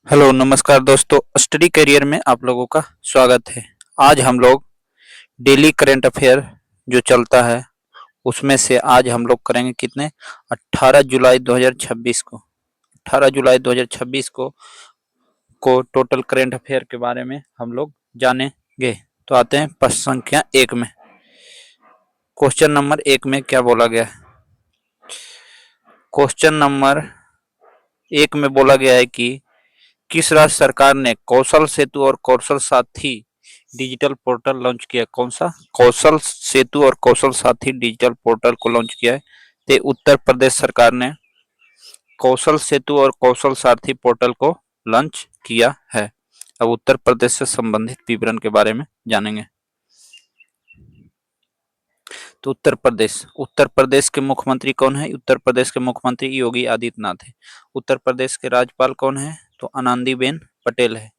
Hello नमस्कार दोस्तों, study career में आप लोगों का स्वागत है। आज हम लोग डेली करंट अफेयर जो चलता है उसमें से आज हम लोग करेंगे कितने 18 जुलाई 2026 को 18 जुलाई 2026 को टोटल करंट अफेयर के बारे में हम लोग जानेंगे। तो आते हैं प्रश्न संख्या एक में। क्वेश्चन नंबर एक में क्या बोला गया है? क्वेश्चन नंबर एक में बोला गया है कि किस राज्य सरकार ने कौशल सेतु और कौशल साथी डिजिटल पोर्टल लॉन्च किया? कौन सा? कौशल सेतु और कौशल साथी डिजिटल पोर्टल को लॉन्च किया है। तो उत्तर प्रदेश सरकार ने कौशल सेतु और कौशल साथी पोर्टल को लॉन्च किया है। अब उत्तर प्रदेश से संबंधित विवरण के बारे में जानेंगे। तो उत्तर प्रदेश के मुख्यमंत्री कौन है? उत्तर प्रदेश के मुख्यमंत्री योगी आदित्यनाथ है। उत्तर प्रदेश के राज्यपाल कौन है? तो आनंदीबेन पटेल है।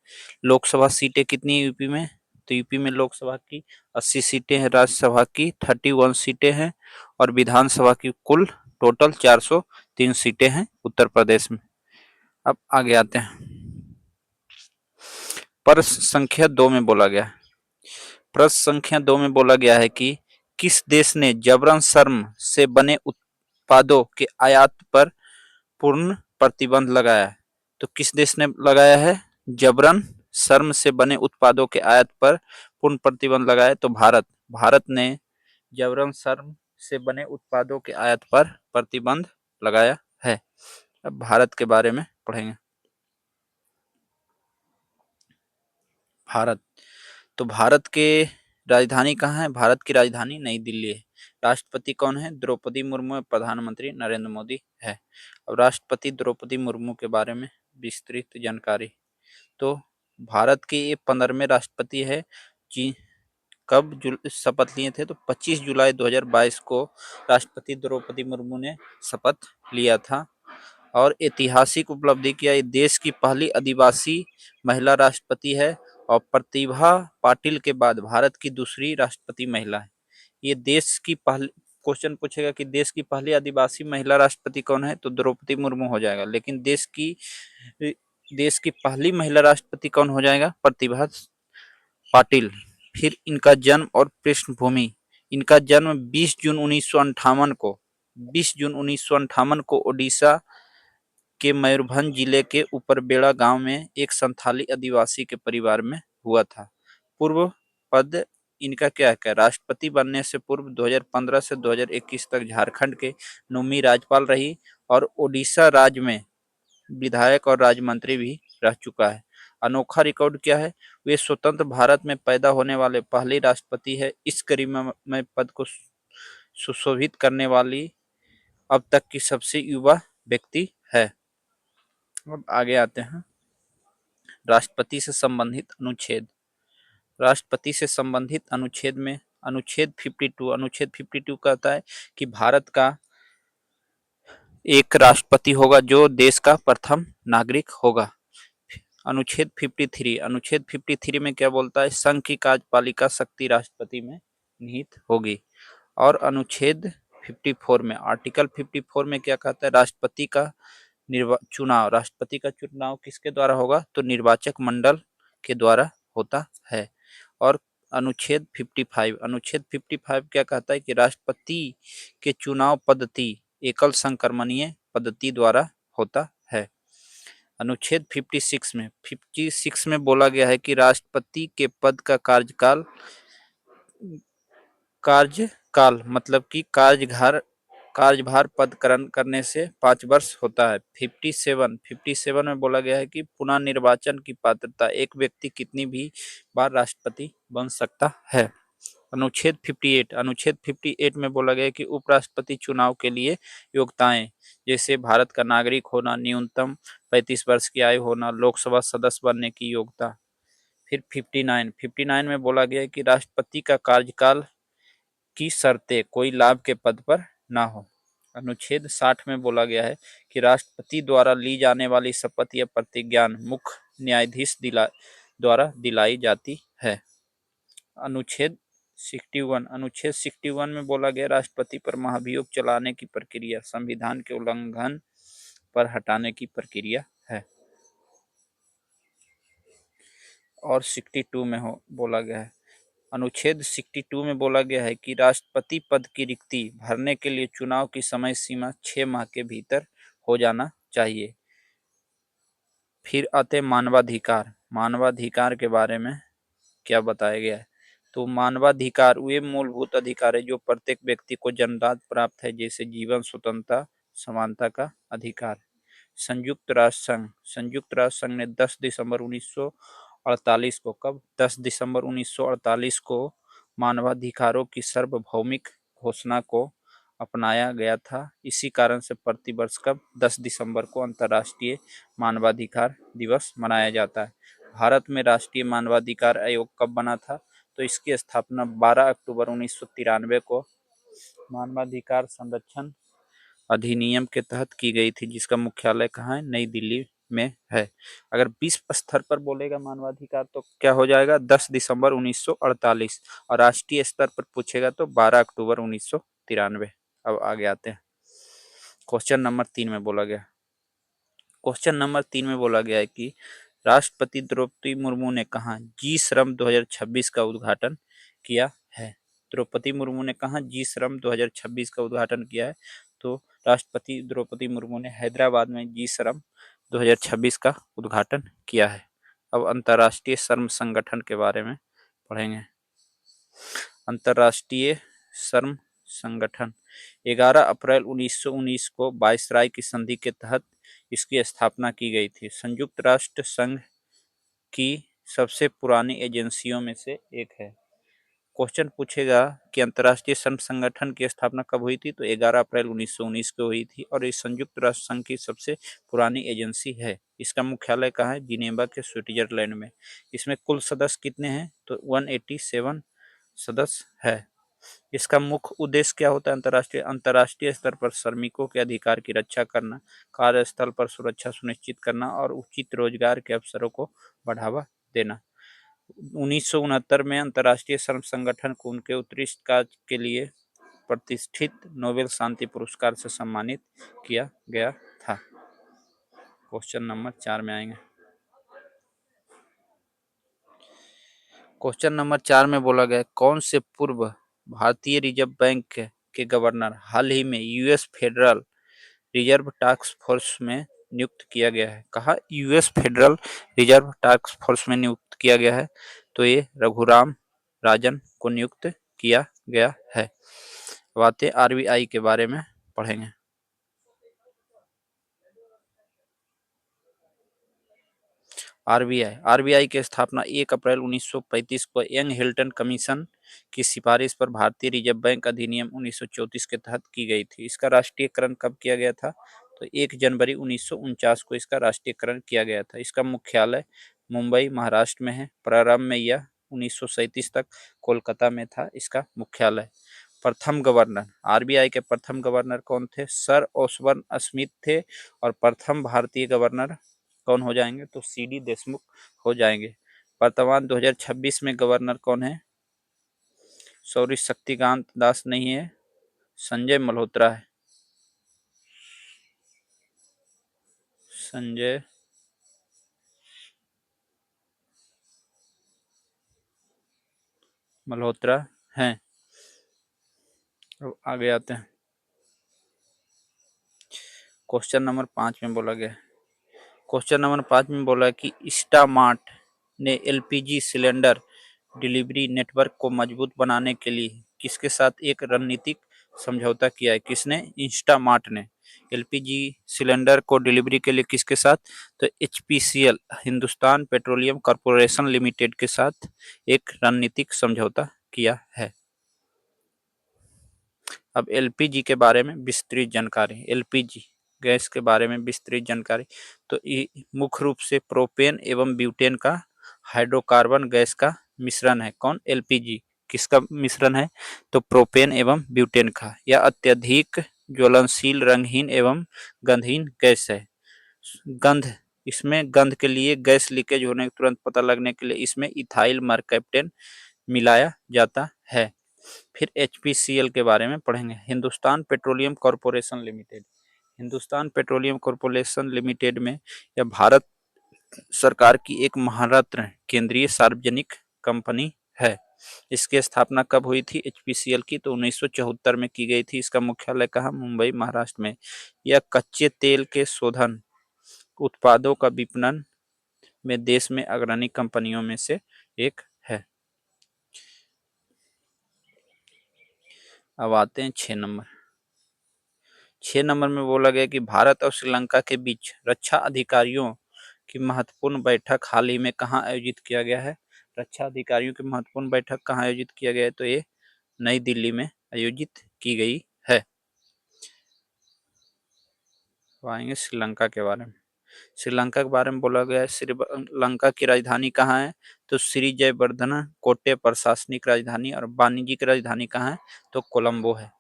लोकसभा सीटें कितनी है यूपी में? तो यूपी में लोकसभा की 80 सीटें हैं, राज्यसभा की 31 सीटें हैं और विधानसभा की कुल टोटल 403 सीटें हैं उत्तर प्रदेश में। अब आगे आते हैं। प्रश्न संख्या 2 में बोला गया है। प्रश्न संख्या 2 में बोला गया है कि किस देश ने जबरन श्रम से बने उत्पादों के आयात पर पूर्ण प्रतिबंध लगाया है? तो किस देश ने लगाया है जबरन श्रम से बने उत्पादों के आयात पर पूर्ण प्रतिबंध लगाया है? तो भारत ने जबरन श्रम से बने उत्पादों के आयात पर प्रतिबंध लगाया है। अब भारत के बारे में पढ़ेंगे। भारत, तो भारत के राजधानी कहाँ है? भारत की राजधानी नई दिल्ली है। राष्ट्रपति कौन है? द्रौपदी मुर्मू। प्रधानमंत्री नरेंद्र मोदी है। अब राष्ट्रपति द्रौपदी मुर्मू के बारे में विस्तृत जानकारी। तो भारत के ये 15वें राष्ट्रपति है। जी, कब शपथ लिए थे? तो 25 जुलाई 2022 को राष्ट्रपति द्रौपदी मुर्मू ने शपथ लिया था और ऐतिहासिक उपलब्धि किया। ये देश की पहली आदिवासी महिला राष्ट्रपति है और प्रतिभा पाटिल के बाद भारत की दूसरी राष्ट्रपति महिला है। ये देश की पहली, क्वेश्चन पूछेगा कि देश की पहली आदिवासी महिला राष्ट्रपति कौन है? तो द्रौपदी मुर्मू हो जाएगा। लेकिन देश की पहली महिला राष्ट्रपति कौन हो जाएगा? प्रतिभा पाटिल। फिर इनका जन्म और पृष्ठभूमि। इनका जन्म 20 जून 1958 को 20 जून 1958 को ओडिशा के मयूरभंज जिले के ऊपरबेड़ा गांव में एक संथाली आदिवासी के परिवार में हुआ था। पूर्व पद इनका क्या है? राष्ट्रपति बनने से पूर्व 2015 से 2021 तक झारखंड के 9वीं राज्यपाल रही और ओडिशा राज्य में विधायक और राज्य मंत्री भी रह चुका है। अनोखा रिकॉर्ड क्या है? वे स्वतंत्र भारत में पैदा होने वाले पहले राष्ट्रपति है। इस गरिमामय पद को सुशोभित करने वाली अब तक की सबसे युवा व्यक्ति है। अब आगे आते हैं। राष्ट्रपति से संबंधित अनुच्छेद। राष्ट्रपति से संबंधित अनुच्छेद में अनुच्छेद 52 कहता है कि भारत का एक राष्ट्रपति होगा जो देश का प्रथम नागरिक होगा। अनुच्छेद 53 में क्या बोलता है? संघ की कार्यपालिका शक्ति राष्ट्रपति में निहित होगी। और अनुच्छेद 54 में आर्टिकल 54 में क्या कहता है? राष्ट्रपति का चुनाव किसके द्वारा होगा? तो निर्वाचक मंडल के द्वारा होता है। और अनुच्छेद 55 क्या कहता है? कि राष्ट्रपति के चुनाव पद्धति एकल संक्रमणीय पद्धति द्वारा होता है। अनुच्छेद 56 में बोला गया है कि राष्ट्रपति के पद का कार्यकाल मतलब कि कार्यभार पद करने से 5 वर्ष होता है। 57 में बोला गया है कि पुनः निर्वाचन की पात्रता एक व्यक्ति कितनी भी बार राष्ट्रपति बन सकता है। अनुच्छेद 58 में बोला गया है कि उपराष्ट्रपति चुनाव के लिए योग्यताएं जैसे भारत का नागरिक होना, न्यूनतम 35 वर्ष की आयु होना, लोकसभा सदस्य बनने की योग्यता। फिर 59 में बोला गया है कि राष्ट्रपति का कार्यकाल की शर्तें कोई लाभ के पद पर ना हो। अनुच्छेद 60 में बोला गया है कि राष्ट्रपति द्वारा ली जाने वाली शपथ या प्रतिज्ञा मुख्य न्यायाधीश द्वारा दिलाई जाती है। अनुच्छेद 61 में बोला गया राष्ट्रपति पर महाभियोग चलाने की प्रक्रिया संविधान के उल्लंघन पर हटाने की प्रक्रिया है। और 62 में बोला गया है। अनुच्छेद 62 में बोला गया है कि राष्ट्रपति पद की रिक्ति भरने के लिए चुनाव की समय सीमा 6 माह के भीतर हो जाना चाहिए। फिर आते मानवाधिकार। मानवाधिकार के बारे में क्या बताया गया है? तो मानवाधिकार वे मूलभूत अधिकार है जो प्रत्येक व्यक्ति को जन्मजात प्राप्त है, जैसे जीवन, स्वतंत्रता, समानता का अधिकार। संयुक्त राष्ट्र संघ ने 10 दिसंबर 1948 को, कब 10 दिसंबर 1948 को मानवाधिकारों की सार्वभौमिक घोषणा को अपनाया गया था। इसी कारण से प्रतिवर्ष कब 10 दिसंबर को अंतर्राष्ट्रीय मानवाधिकार दिवस मनाया जाता है। भारत में राष्ट्रीय मानवाधिकार आयोग कब बना था? तो इसकी स्थापना 12 अक्टूबर 1993 को मानवाधिकार संरक्षण अधिनियम के तहत की गई थी, जिसका मुख्यालय कहाँ है? नई दिल्ली में है। अगर विश्व स्तर पर बोलेगा मानवाधिकार तो क्या हो जाएगा? 10 दिसंबर 1948, और राष्ट्रीय स्तर पर पूछेगा तो 12 अक्टूबर 1993। अब आगे आते हैं। क्वेश्चन नंबर 3 में बोला गया है कि राष्ट्रपति द्रौपदी मुर्मू ने कहा जी श्रम 2026 का उद्घाटन किया है। द्रौपदी मुर्मू ने कहा जी श्रम 2026 का उद्घाटन किया है। तो राष्ट्रपति द्रौपदी मुर्मू ने हैदराबाद में जी श्रम 2026 का उद्घाटन किया है। अब अंतर्राष्ट्रीय श्रम संगठन के बारे में पढ़ेंगे। अंतर्राष्ट्रीय श्रम संगठन 11 अप्रैल 1919 को वायसराय की संधि के तहत इसकी स्थापना की गई थी। संयुक्त राष्ट्र संघ की सबसे पुरानी एजेंसियों में से एक है। क्वेश्चन पूछेगा कि अंतर्राष्ट्रीय श्रम संगठन की स्थापना कब हुई थी? तो 11 अप्रैल 1919 को हुई थी, और ये संयुक्त राष्ट्र संघ की सबसे पुरानी एजेंसी है। इसका मुख्यालय कहाँ है? जिनेवा के स्विट्जरलैंड में। इसमें कुल सदस्य कितने हैं? तो 187 सदस्य है। इसका मुख्य उद्देश्य क्या होता है? अंतर्राष्ट्रीय स्तर पर श्रमिकों के अधिकार की रक्षा करना, कार्यस्थल पर सुरक्षा सुनिश्चित करना और उचित रोजगार के अवसरों को बढ़ावा देना। 1969 में अंतर्राष्ट्रीय श्रम संगठन को उनके उत्कृष्ट कार्य के लिए प्रतिष्ठित नोबेल शांति पुरस्कार से सम्मानित किया गया था। क्वेश्चन नंबर 4 में आएंगे। क्वेश्चन नंबर 4 में बोला गया कौन से पूर्व भारतीय रिजर्व बैंक के गवर्नर हाल ही में US federal reserve task force में नियुक्त किया गया है? कहा US federal reserve task force में नियुक्त किया गया है? तो ये रघुराम राजन को नियुक्त किया गया है। बातें आरबीआई के बारे में पढ़ेंगे। आरबीआई की स्थापना 1 अप्रैल 1935 को यंग हिल्टन कमीशन की सिफारिश पर भारतीय रिजर्व बैंक अधिनियम 1934 के तहत की गई थी। इसका राष्ट्रीयकरण कब किया गया था? तो 1 जनवरी 1949 को इसका राष्ट्रीयकरण किया गया था। इसका मुख्यालय मुंबई महाराष्ट्र में है। प्रारंभ में यह 1937 तक कोलकाता में था इसका मुख्यालय। प्रथम गवर्नर, आरबीआई के प्रथम गवर्नर कौन थे? सर ओसबर्न स्मिथ थे। और प्रथम भारतीय गवर्नर कौन हो जाएंगे? तो सीडी देशमुख हो जाएंगे। वर्तमान 2026 में गवर्नर कौन है? सॉरी, शक्तिकांत दास नहीं है, संजय मल्होत्रा है। संजय मल्होत्रा हैं। अब आगे आते हैं। क्वेश्चन नंबर 5 में बोला गया कि इंस्टामार्ट ने एलपीजी सिलेंडर डिलीवरी नेटवर्क को मजबूत बनाने के लिए किसके साथ एक रणनीतिक समझौता किया है? किसने? इंस्टामार्ट ने एलपीजी सिलेंडर को डिलीवरी के लिए किसके साथ? तो HPCL, Hindustan petroleum corporation limited के साथ एक रणनीतिक समझौता किया है। अब एलपीजी के बारे में विस्तृत जानकारी। एलपीजी गैस के बारे में विस्तृत जानकारी। तो ये मुख्य रूप से प्रोपेन एवं ब्यूटेन का हाइड्रोकार्बन गैस का मिश्रण है। कौन? एलपीजी किसका मिश्रण है? तो प्रोपेन एवं ब्यूटेन का। यह अत्यधिक ज्वलनशील, रंगहीन एवं गंधहीन गैस है। इसमें गंध के लिए, गैस लीकेज होने के तुरंत पता लगने के लिए इसमें इथाइल मरकैप्टेन मिलाया जाता है। फिर एचपीसीएल के बारे में पढ़ेंगे। हिंदुस्तान पेट्रोलियम कॉर्पोरेशन लिमिटेड में यह भारत सरकार की एक महारत्न केंद्रीय सार्वजनिक कंपनी है। इसकी स्थापना कब हुई थी एचपीसीएल की? तो 1974 में की गई थी। इसका मुख्यालय कहाँ? मुंबई, महाराष्ट्र में। यह कच्चे तेल के शोधन उत्पादों का विपणन में देश में अग्रणी कंपनियों में से एक है। अब आते हैं 6 नंबर। 6 नंबर में बोला गया कि भारत और श्रीलंका के बीच रक्षा अधिकारियों की महत्वपूर्ण बैठक हाल ही में कहाँ आयोजित किया गया है? रक्षा अधिकारियों की महत्वपूर्ण बैठक कहाँ आयोजित किया गया है? तो ये नई दिल्ली में आयोजित की गई है। आएंगे श्रीलंका के बारे में। श्रीलंका के बारे में बोला गया है, श्रीलंका की राजधानी कहाँ है? तो श्री जयवर्धन कोटे प्रशासनिक राजधानी, और वाणिज्यिक राजधानी कहाँ है? तो कोलंबो है।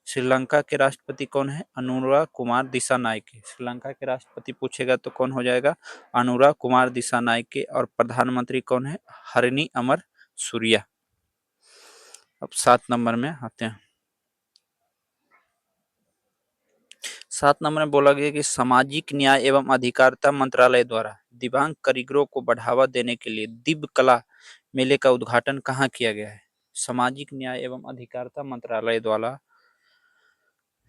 श्रीलंका के राष्ट्रपति कौन है? अनुरा कुमार दिसानायके। श्रीलंका के राष्ट्रपति पूछेगा तो कौन हो जाएगा? अनुरा कुमार दिसानायके। और प्रधानमंत्री कौन है? हरिनी अमर सूर्या। अब 7 नंबर में आते हैं। 7 नंबर में बोला गया कि सामाजिक न्याय एवं अधिकारिता मंत्रालय द्वारा दिव्यांग कारीगरों को बढ़ावा देने के लिए दिव्य कला मेले का उद्घाटन कहाँ किया गया है? सामाजिक न्याय एवं अधिकारिता मंत्रालय द्वारा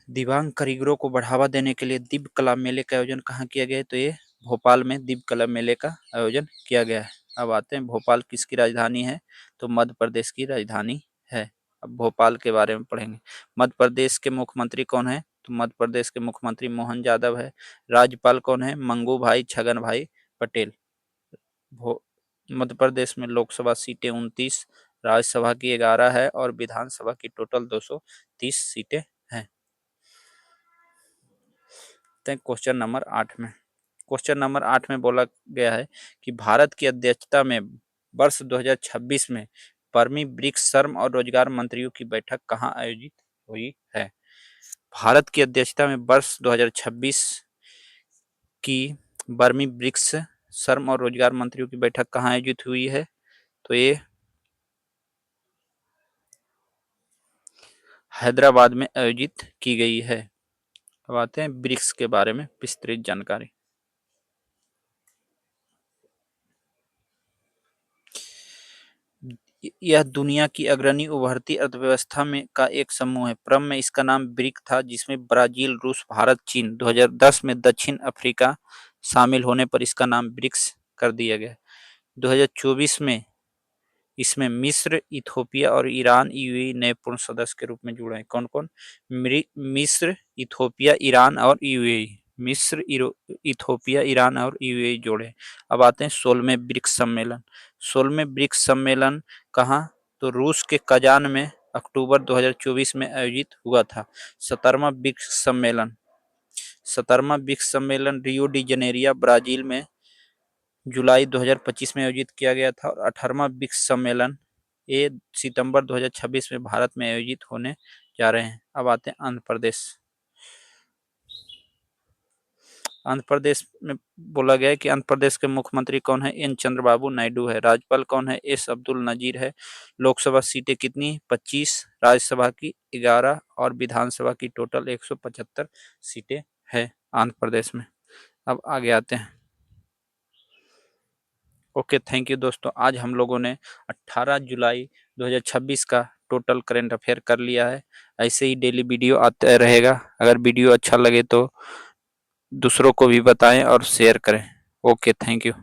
दिव्यांग कारीगरों को बढ़ावा देने के लिए दिव्य कला मेले का आयोजन कहाँ किया गया है? तो ये भोपाल में दिव्य कला मेले का आयोजन किया गया है। अब आते हैं, भोपाल किसकी राजधानी है? तो मध्य प्रदेश की राजधानी है। अब भोपाल के बारे में पढ़ेंगे। मध्य प्रदेश के मुख्यमंत्री कौन है? तो मध्य प्रदेश के मुख्यमंत्री मोहन यादव है। राज्यपाल कौन है? मंगू भाई छगन भाई पटेल। मध्य प्रदेश में लोकसभा सीटें 29, राज्यसभा की 11 है, और विधानसभा की टोटल 230 सीटें हैं। क्वेश्चन नंबर 8 में। क्वेश्चन नंबर 8 में बोला गया है कि भारत की अध्यक्षता में वर्ष 2026 में परमी ब्रिक्स श्रम और रोजगार मंत्रियों की बैठक कहाँ आयोजित हुई है? भारत की अध्यक्षता में वर्ष 2026 की बर्मी ब्रिक्स श्रम और रोजगार मंत्रियों की बैठक कहाँ आयोजित हुई है? तो ये हैदराबाद में आयोजित की गई है। अब आते हैं ब्रिक्स के बारे में विस्तृत जानकारी। यह दुनिया की अग्रणी उभरती अर्थव्यवस्था में का एक समूह है। क्रम में इसका नाम ब्रिक था, जिसमें ब्राजील, रूस, भारत, चीन 2010 में दक्षिण अफ्रीका शामिल होने पर इसका नाम ब्रिक्स कर दिया गया। 2024 में इसमें मिस्र, इथोपिया और ईरान, यूएई नए पूर्ण सदस्य के रूप में जुड़े हैं। कौन कौन? मिस्र, इथोपिया, ईरान और यूएई। मिस्र, इथोपिया, ईरान और यूएई जोड़े। अब आते हैं 16वें ब्रिक्स सम्मेलन। 16वें ब्रिक्स सम्मेलन कहाँ? तो रूस के कजान में अक्टूबर 2024 में आयोजित हुआ था। 17वां ब्रिक्स सम्मेलन रियो डी जनेरिया, ब्राजील में जुलाई 2025 में आयोजित किया गया था। और 18वां ब्रिक्स सम्मेलन ये सितंबर 2026 में भारत में आयोजित होने जा रहे हैं। अब आते हैं आंध्र प्रदेश। आंध्र प्रदेश में बोला गया है कि आंध्र प्रदेश के मुख्यमंत्री कौन है? एन चंद्रबाबू नायडू है। राज्यपाल कौन है? एस अब्दुल नजीर है। लोकसभा सीटें कितनी? 25, राज्यसभा की 11 और विधानसभा की टोटल 175 सीटें है आंध्र प्रदेश में। अब आगे आते हैं। ओके, थैंक यू दोस्तों। आज हम लोगों ने 18 जुलाई 2026 का टोटल करंट अफेयर कर लिया है। ऐसे ही डेली वीडियो आता रहेगा। अगर वीडियो अच्छा लगे तो दूसरों को भी बताएं और शेयर करें। Okay, thank you.